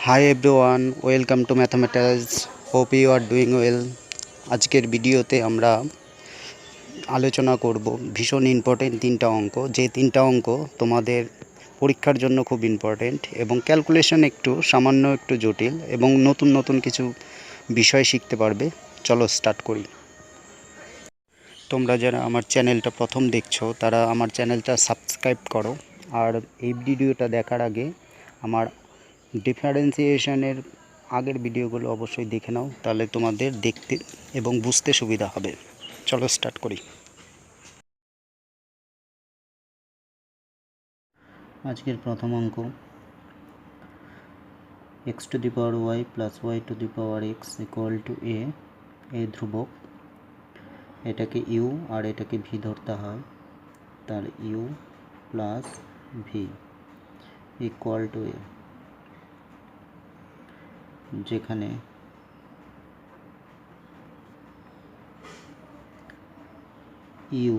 Hi everyone, welcome to Mathematics. Hope you are doing well. আজকের ভিডিওতে আমরা আলোচনা করব ভীষণ ইম্পর্টেন্ট তিনটা অঙ্ক, যে তিনটা অঙ্ক তোমাদের পরীক্ষার জন্য খুব ইম্পর্টেন্ট এবং ক্যালকুলেশন সামান্য একটু জটিল এবং নতুন নতুন কিছু বিষয় শিখতে পারবে। চলো স্টার্ট করি। তোমরা যারা আমার চ্যানেলটা প্রথম দেখছো তারা আমার চ্যানেলটা সাবস্ক্রাইব করো, আর এই ভিডিওটা দেখার আগে আমার ডিফারেন্সিয়েশনের আগের ভিডিওগুলো অবশ্যই দেখে নাও, তাহলে তোমাদের দেখতে এবং বুঝতে সুবিধা হবে। চলো স্টার্ট করি। আজকের প্রথম অঙ্ক, x to the power y plus y to the power x equal to a। এই ধ্রুবক, এটাকে u আর এটাকে v ধরতে হয়, তার u plus v equal to a, যেখানে u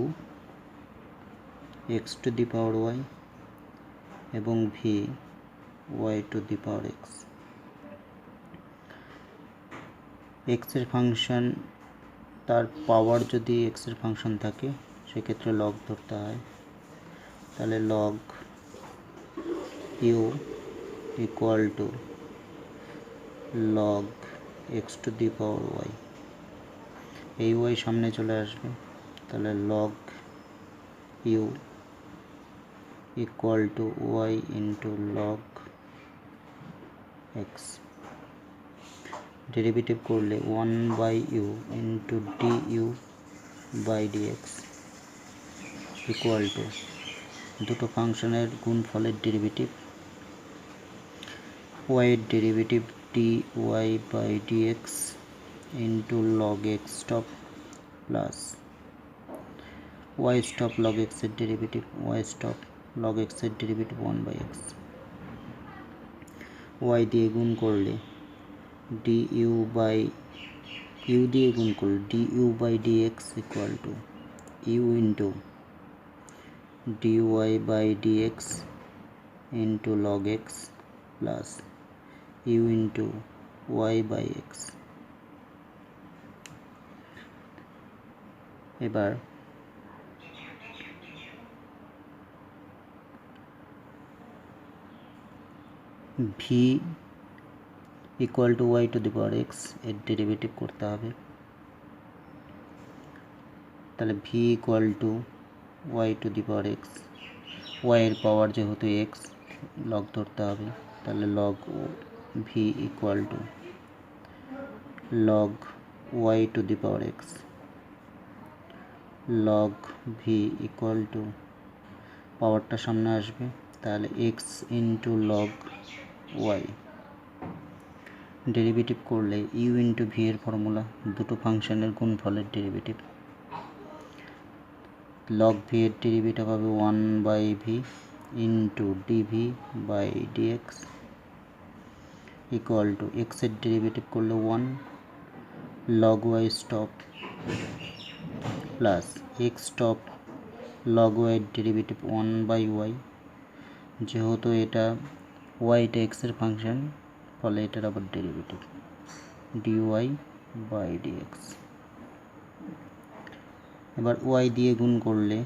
x to the power y এবং v y to the power x। x এর ফাংশন, তার পাওয়ার যদি x এর ফাংশন থাকে সেক্ষেত্রে লগ ধরতে হয়, তাহলে log u equal to log x to the power y। এই y সামনে চলে আসবে, তাহলে log u equal to y into log x। Derivative করলে 1/u into du by dx equal to দুটো ফাংশনের গুণফলের ডেরিভেটিভ, y এর derivative dy by dx into log x stop plus y stop log x এর derivative y stop log x এর derivative 1/x। y দিয়ে গুণ করলে du বাই u দিয়ে গুণ করলে du by dx equal to u into dy by dx into log x plus u into y by x। এবার v equal to y to the power x এর derivative করতে হবে, তাহলে v equal to y to the power x। y এর পাওয়ার যেহেতু x, log ধরতে হবে, তাহলে log v equal to log y to the power x। Log v equal to পাওয়ারটা সামনে আসবে, তাহলে x into log y। Derivative করলে u ইন্টু v এর ফর্মুলা, দুটো ফাংশনের গুণফলের ডেরিভেটিভ। লগ v এর ডেরিভেটিভ হবে 1/v into dv by dx equal to x এর ডেরিভেটিভ করলে 1 log y stop plus x stop log y এর ডেরিভেটিভ 1/y, যেহেতু এটা yটা x এর ফাংশন, ফলে এটার আবার ডেরিভেটিভ dy বাই dx। এবার y দিয়ে গুণ করলে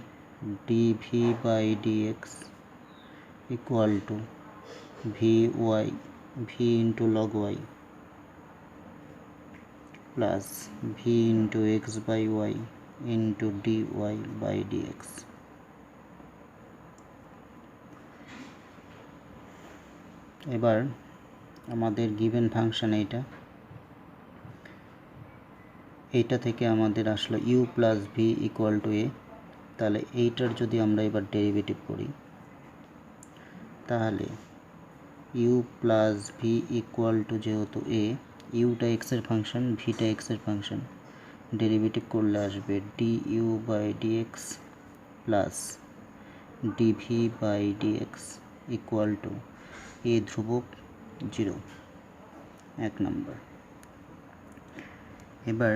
dv by dx equal to v into log y plus v into x by y into dy by dx। এবার আমাদের গিভেন ফাংশন এইটা থেকে আমাদের আসলো u plus v equal to a। তাহলে এইটার যদি আমরা এবার ডেরিভেটিভ করি, তাহলে u plus v equal to, যেহেতু a, uটা x এর ফাংশন, vটা x এর ফাংশন, ডেরিভেটিভ করলে আসবে du by dx plus dv by dx equal to a ধ্রুবক 0, 1 নম্বর। এবার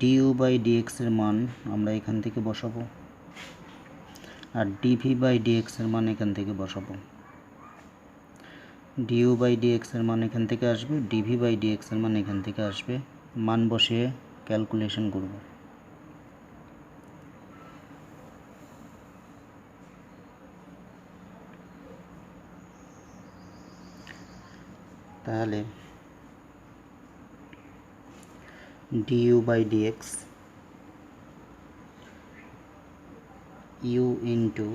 du বাই dx এর মান আমরা এখান থেকে বসাবো, আর dv বাই dx এর মান এখান থেকে বসাবো। ডিইউ বাই ডিএক্স এর মান এখান থেকে আসবে, ডিভি বাই ডিএক্স এর মান এখান থেকে আসবে। মান বসিয়ে ক্যালকুলেশন করব। তাহলে d u by d x u into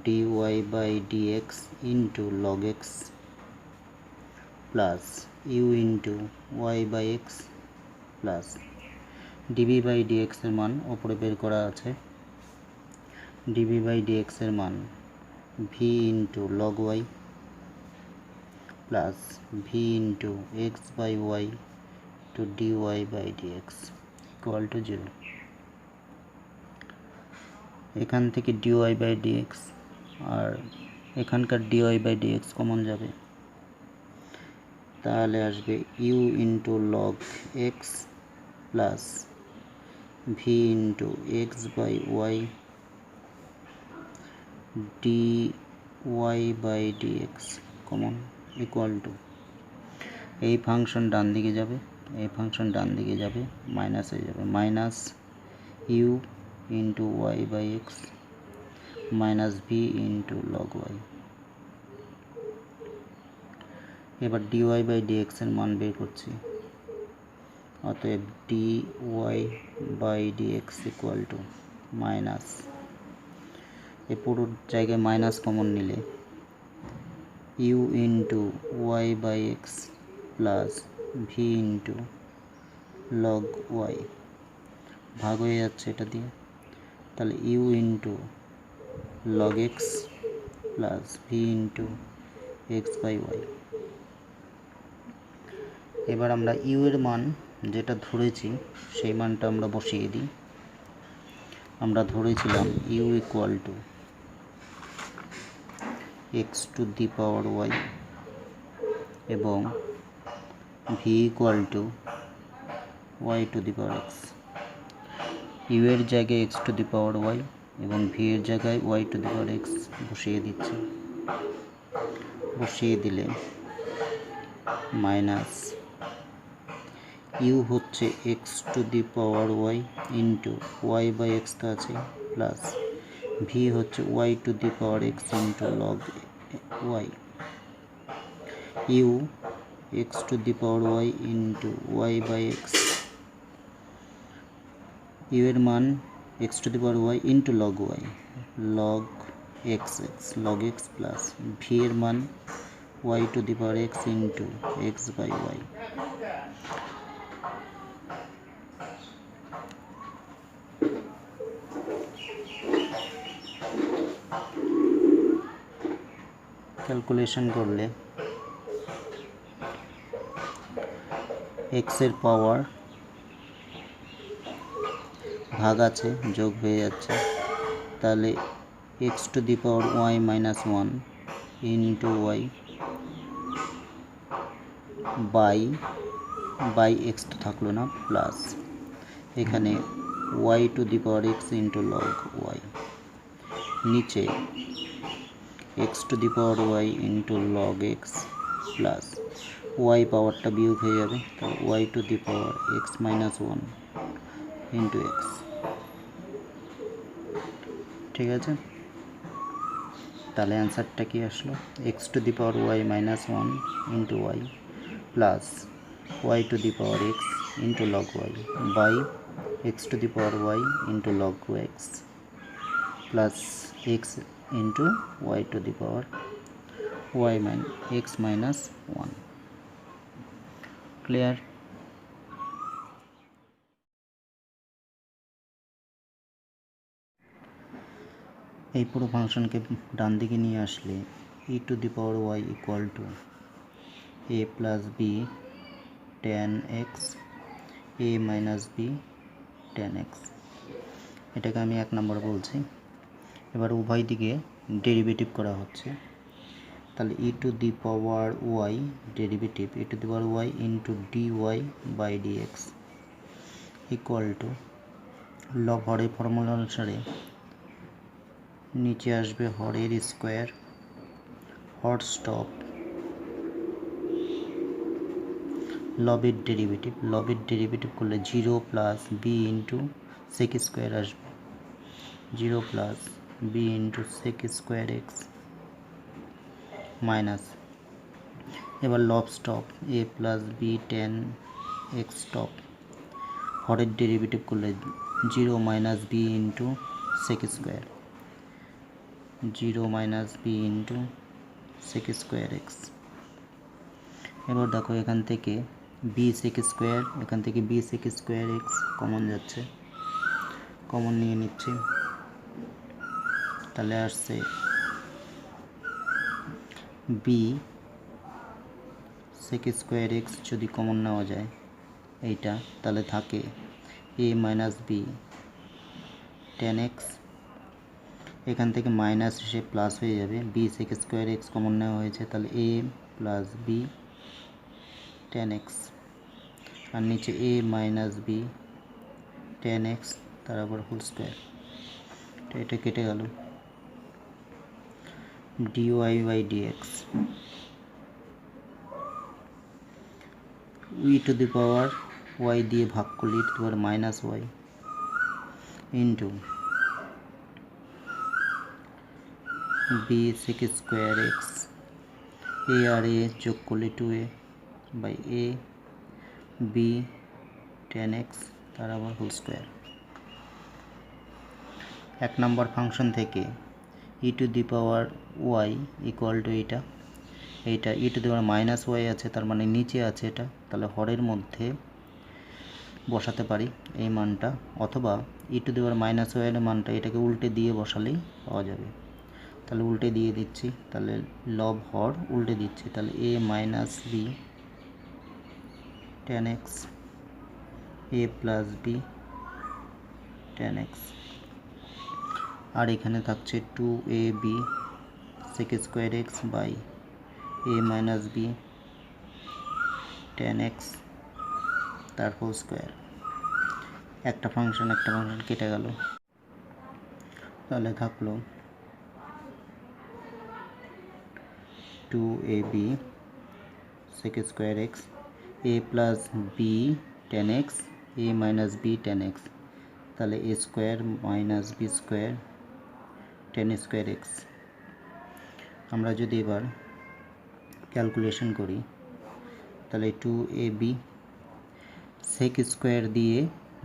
d y by d x into log x plus u into y by x plus d b by dx এর মান ওপরে বের করা আছে। ডিবি বাই ডিএক্স এর মান v into log y plus v into x by y to d y by dx equal to 0। এখান থেকে ডিওয়াই বাই ডিএক্স আর এখানকার ডিওয়াই বাই ডিএক্স কমন যাবে, তাহলে আসবে u into log x plus v into x by y d y by d x common equal to, এই function ডান দিকে যাবে, এই ফাংশন ডান দিকে যাবে, মাইনাস হয়ে যাবে, minus u into y by x minus v into log y. এবার ডিওয়াই বাই ডিএক্স এর মান বের করছি, অতএব d y by dx equal to minus, এ পুরো জায়গায় মাইনাস কমন নিলে u into y by x plus v into log y, ভাগ হয়ে যাচ্ছে এটা দিয়ে, তাহলে u into log x plus v into x by y. এবার আমরা ইউ এর মান যেটা ধরেছি সেই মানটা আমরা বসিয়ে দিই। আমরা ধরেছিলাম u equal to x to the power y এবং v equal to y to the power x. U এর জায়গায় x to the power y এবং ভি এর জায়গায় y to the power x বসিয়ে দিচ্ছি। বসিয়ে দিলে মাইনাস ইউ হচ্ছে x to the power y into y by x তো আছে প্লাস ভি হচ্ছে y to the power x into log y. U x to the power y into y by x, u এর মান x to the power y into log y, log x x log x plus v এর মান y to the power x into x by y. Calculation করলে x এর power ভাগ আছে যোগ হয়ে যাচ্ছে, তাহলে x to the power y minus one into y by x তো থাকলো না প্লাস এখানে y to the power x into log Y, নিচে x to the power y into log x plus y পাওয়ারটা বিয়োগ হয়ে যাবে, তো y to the power x minus one into x. ঠিক আছে, তাহলে অ্যান্সারটা কি আসলো, x to the power y minus one into y plus y to the power x into log y by x to the power y into log x plus x into y to the power y x minus one. Clear? এই পুরো ফাংশনকে ডান দিকে নিয়ে আসলে e to the power y equal to a plus b tan x a minus b tan x, এটাকে আমি 1 নম্বর বলছি। এবার উভয় দিকে ডেরিভেটিভ করা হচ্ছে, তাহলে e to the power y derivative e to the power y into d y by d x equal to লব হরের ফর্মুলা অনুসারে নিচে আসবে হরের স্কোয়ার হর স্টপ লবের ডেরিভেটিভ করলে 0 plus b into sec square আসবে, 0 plus b into sec square x minus, এবার লব stop a plus b tan x stop, হরের ডেরিভেটিভ করলে 0 minus b into sec square, 0 minus b into sec square x. এবার দেখো এখান থেকে b sec square, এখান থেকে b sec square x common যাচ্ছে, কমন নিয়ে নিচ্ছি, তাহলে আসছে বি সেক স্কোয়ার এক্স যদি কমন নেওয়া যায় এইটা, তাহলে থাকে a minus b tan x, এখান থেকে মাইনাস এসে প্লাস হয়ে যাবে, b sec square x common নেওয়া হয়েছে, তাহলে a plus b tan x, আর নিচে a minus b tan x তার আবার হোল স্কোয়ার, এটা কেটে গেল, dy by dx e to the power y দিয়ে ভাগ করলে e to the power minus y into b sec square x, a আর এ যোগ করলে 2a by a b tan x তার আবার হোল স্কোয়ার। 1 নম্বর ফাংশন থেকে e to the power y equal to এইটা e to the power minus y আছে, তার মানে নিচে আছে এটা, তাহলে হরের মধ্যে বসাতে পারি এই মানটা, অথবা ই টু দি পাওয়ার মাইনাস ওয়াইয়ের মানটা এটাকে উল্টে দিয়ে বসালেই পাওয়া যাবে, তাহলে উল্টে দিয়ে দিচ্ছি, তাহলে লব হর উল্টে দিচ্ছি, তাহলে a minus b tan x a plus b tan x, আর এখানে থাকছে 2ab sec square x by a minus b tan x তার হোল স্কোয়ার। একটা ফাংশন কেটে গেল, তাহলে থাকলো 2ab sec square x a plus b tan x a minus b tan x, তাহলে a square minus b square tan square x. আমরা যদি এবার ক্যালকুলেশন করি তাহলে 2ab সেক স্কোয়ার দিয়ে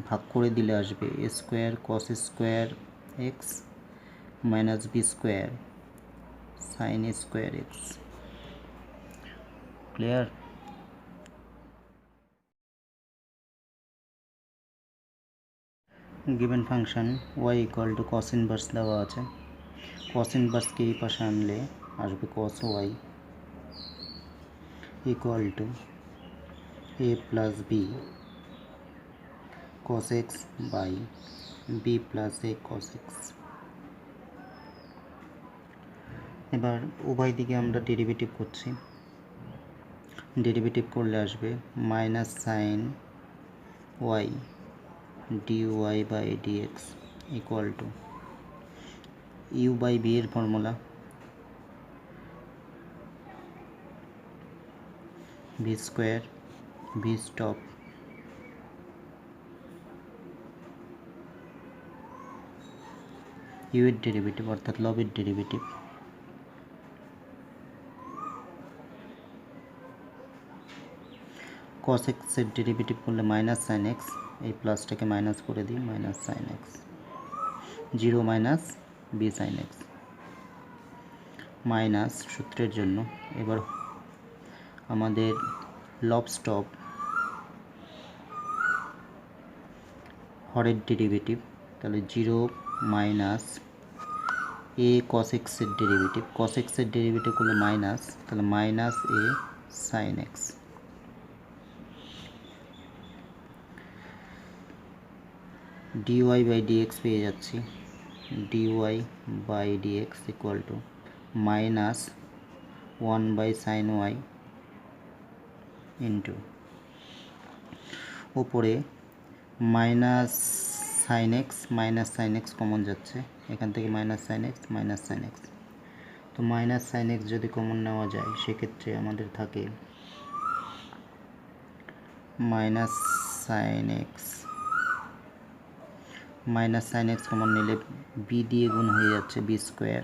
ভাগ করে দিলে আসবে a square cos square x minus b square sine square x. Clear? Given function y equal to cos inverse দেওয়া আছে, কস ইনভার্সকে এই পাশে আনলে আসবে cos y equal to a plus b cos x by b plus a cos x। এবার উভয় দিকে আমরা ডেরিভেটিভ করছি, ডেরিভেটিভ করলে আসবে minus sine y d y by dx equal to u by v এর formula v square v stop u এর derivative অর্থাৎ লবের ডেরিভেটিভ cos x এর ডেরিভেটিভ করলে মাইনাস সাইন এক্স, এই প্লাসটাকে মাইনাস করে দিই, minus sine x 0 minus b sine x minus সূত্রের জন্য এবার আমাদের লব স্টপ হরের ডেরিভেটিভ, তাহলে 0 মাইনাস এ cos x এর ডেরিভেটিভ, cos x এর ডেরিভেটিভ করলে মাইনাস, তাহলে minus a sine x dy by dx পেয়ে যাচ্ছি, dy by dx equal to minus 1 by sine y into ওপরে মাইনাস সাইন এক্স কমন যাচ্ছে, এখান থেকে মাইনাস সাইন এক্স, তো মাইনাস সাইন এক্স যদি কমন নেওয়া যায় সেক্ষেত্রে আমাদের থাকে minus sine x, minus sine x common নিলে বি দিয়ে গুণ হয়ে যাচ্ছে b square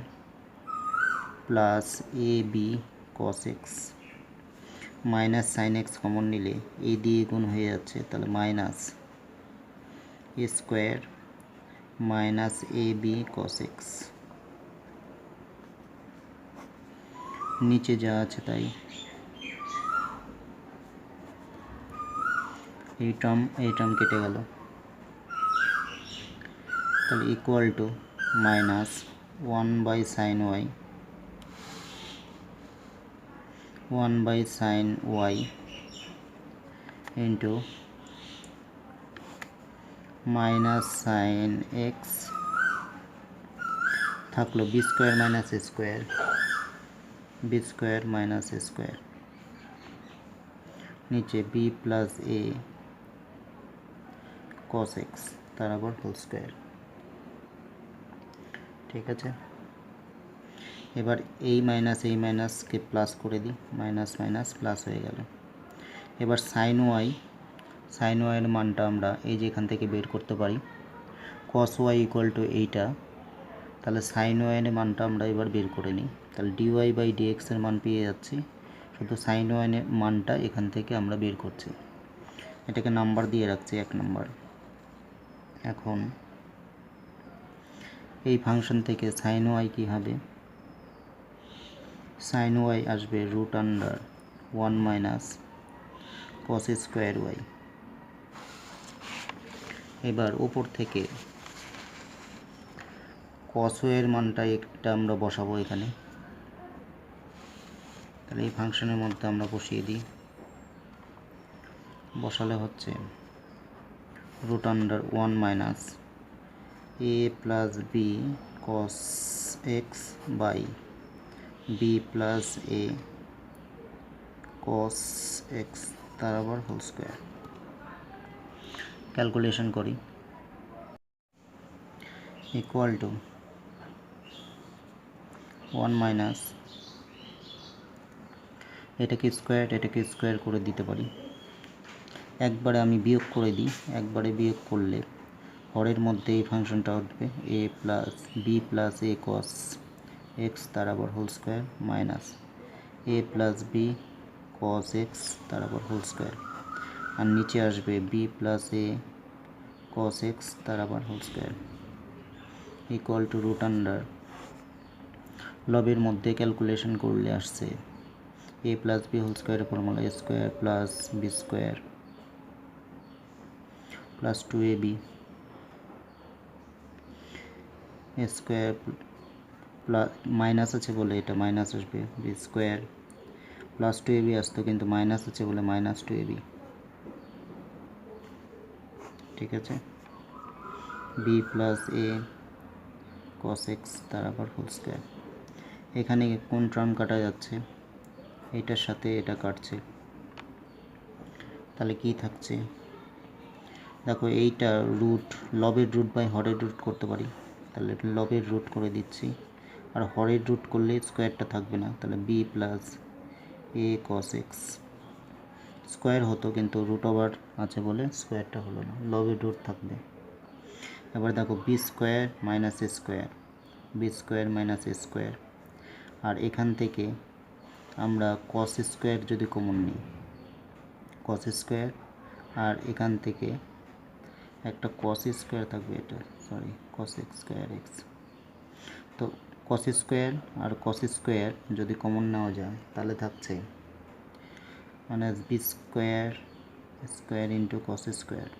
plus a b cos x, minus sine x common নিলে এ দিয়ে গুণ হয়ে যাচ্ছে, তাহলে minus A square minus a b cos x, নিচে যা আছে তাই, এই টার্ম কেটে গেল, তাহলে equal to minus 1/sin y 1/sin y into minus sine x থাকলো বি স্কোয়ার মাইনাস এ স্কোয়ার, বি স্কোয়ার মাইনাস এ স্কোয়ার, নিচে বি প্লাস এ কস এক্স তার আবার হোল স্কোয়ার। ঠিক আছে, এবার এই মাইনাসকে প্লাস করে দিই, মাইনাস মাইনাস প্লাস হয়ে গেল। এবার সাইন ওয়াইয়ের মানটা আমরা এই যে এখান থেকে বের করতে পারি, কস ওয়াই ইকুয়াল টু এইটা, তাহলে সাইন ওয়াইয়ের মানটা আমরা এবার বের করে নিই, তাহলে ডিওয়াই বাই ডিএক্সের মান পেয়ে যাচ্ছি, শুধু সাইন ওয়াইয়ের মানটা এখান থেকে আমরা বের করছি, এটাকে নাম্বার দিয়ে রাখছি 1 নাম্বার। এখন এই ফাংশন থেকে সাইন ওয়াই কী হবে, সাইন ওয়াই আসবে √1 মাইনাস কস স্কোয়ার ওয়াই। এবার উপর থেকে কস ওয়াইয়ের মানটা একটা আমরা বসাবো এখানে, তাহলে এই ফাংশনের মধ্যে আমরা বসিয়ে দিই, বসালে হচ্ছে √1 minus a plus b cos x by b plus A cos x তার আবার হোল স্কোয়ার। ক্যালকুলেশন করি, ইকুয়াল টু 1 মাইনাস এটাকে স্কোয়ার করে দিতে পারি, একবারে আমি বিয়োগ করে দিই, একবারে বিয়োগ করলে হরের মধ্যে এই ফাংশনটা উঠবে এ প্লাস বি প্লাস এ কস এক্স তার আবার whole square minus a plus b cos x তার আবার হোল স্কোয়ার, আর নিচে আসবে বি প্লাস এ কস এক্স তার আবার হোল স্কোয়ার ইকুয়াল টু লবের মধ্যে ক্যালকুলেশন করলে আসছে এ প্লাস বি হোল স্কোয়ারের formula A square plus B square plus 2ab square plus minus আছে বলে এটা মাইনাস আসবে বি স্কোয়ার প্লাস 2ab আসতো, কিন্তু মাইনাস আছে বলে মাইনাস 2ab। ঠিক আছে, বি প্লাস এ কস এক্স তার আবার হোল স্কোয়ার। এখানে কোন টার্ম কাটা যাচ্ছে, এটার সাথে এটা কাটছে, তাহলে কি থাকছে দেখো, এইটা লবের রুট বাই হরের রুট করতে পারি, তাহলে লবের রুট করে দিচ্ছি, আর হরের রুট করলে স্কোয়ারটা থাকবে না, তাহলে বি প্লাস এ কস এক্স স্কোয়ার হতো, কিন্তু রুট ওভার আছে বলে স্কোয়ারটা হলো না, লবের রুট থাকবে। এবার দেখো বি স্কোয়ার মাইনাস এ স্কোয়ার, বি স্কোয়ার মাইনাস এ স্কোয়ার, আর এখান থেকে আমরা কস স্কোয়ার যদি কমন নিই, কস স্কোয়ার, আর এখান থেকে একটা কস স্কোয়ার থাকবে, এটা sorry cos X square X, তো কস স্কোয়ার আর কস স্কোয়ার যদি কমন নেওয়া যায় তাহলে থাকছে মানে B square into cos square.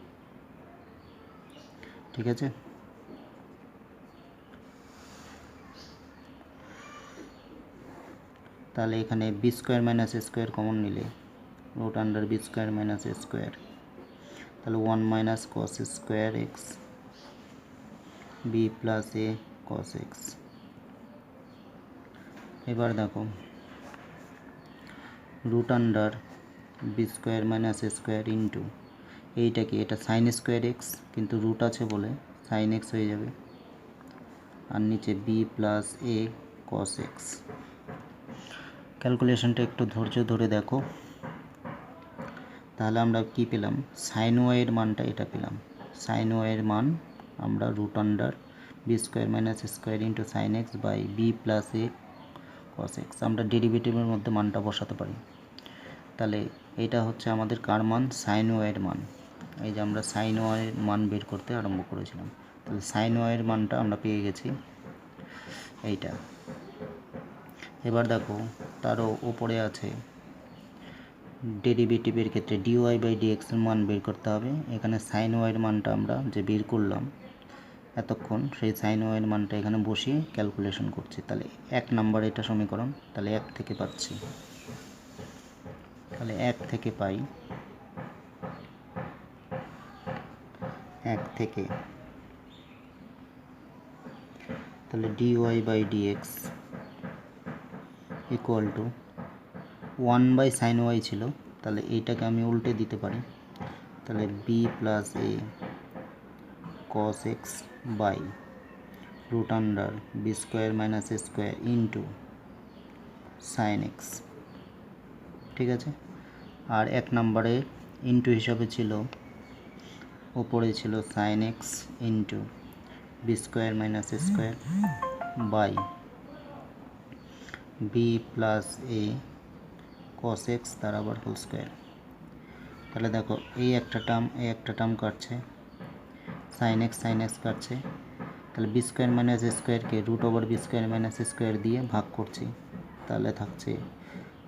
ঠিক আছে, তাহলে এখানে বি স্কোয়ার মাইনাস এ স্কোয়ার কমন নিলে বি স্কোয়ার মাইনাস এ স্কোয়ার, তাহলে 1 minus cos square X B plus এ কস এক্স। এবার দেখো বি স্কোয়ার মাইনাস এ স্কোয়ার ইন্টু এইটা কি, এটা সাইন স্কোয়ার এক্স, কিন্তু রুট আছে বলে সাইন এক্স হয়ে যাবে, আর নিচে বি প্লাস এ কস এক্স। ক্যালকুলেশনটা একটু ধৈর্য ধরে দেখো, তাহলে আমরা কি পেলাম, সাইন ওয়াইয়ের মানটা এটা পেলাম। সাইন ওয়াইয়ের মান আমরা root under B square minus square into sine x by b plus A cos x আমরা ডেরিভেটিভের মধ্যে মানটা বসাতে পারি। তাহলে এটা হচ্ছে আমাদের কার মান, সাইন ওয়াইয়ের মান। এই যে আমরা সাইন ওয়াইয়ের মান বের করতে আরম্ভ করেছিলাম, তাহলে সাইন ওয়াইয়ের মানটা আমরা পেয়ে গেছি এইটা। এবার দেখো তারও উপরে আছে ডেরিভেটিভের ক্ষেত্রে ডিওয়াই বাই ডিএক্সের মান বের করতে হবে। এখানে সাইন ওয়াইয়ের মানটা আমরা যে বের করলাম এতক্ষণ, সেই সাইন ওয়াইয়ের মানটা এখানে বসিয়ে ক্যালকুলেশন করছি। তাহলে 1 নাম্বার এটা সমীকরণ, তাহলে 1 থেকে পাচ্ছি, তাহলে 1 থেকে পাই, 1 থেকে তাহলে d y by dx equal to 1 by sine y ছিল, তাহলে এইটাকে আমি উল্টে দিতে পারি। তাহলে b plus A cos x by root under B square minus A square into sine x. ঠিক আছে, আর 1 নম্বরে ইন্টু হিসাবে ছিল, উপরে ছিল sine x into b square minus A square by b plus A cos x তার আবার whole square. তাহলে দেখো এই একটা টার্ম কাটছে, সাইন এক্স কাটছে, তাহলে বি স্কোয়ার মাইনাস স্কোয়ারকে root over B square minus square দিয়ে ভাগ করছি, তাহলে থাকছে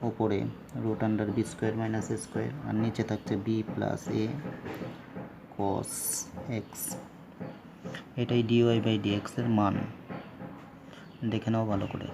ওপরে root under B square minus square আর নিচে থাকছে বি প্লাস এ কস এক্স। এটাই ডিওয়াই বাই ডিএক্সের মান, দেখে নাও ভালো করে।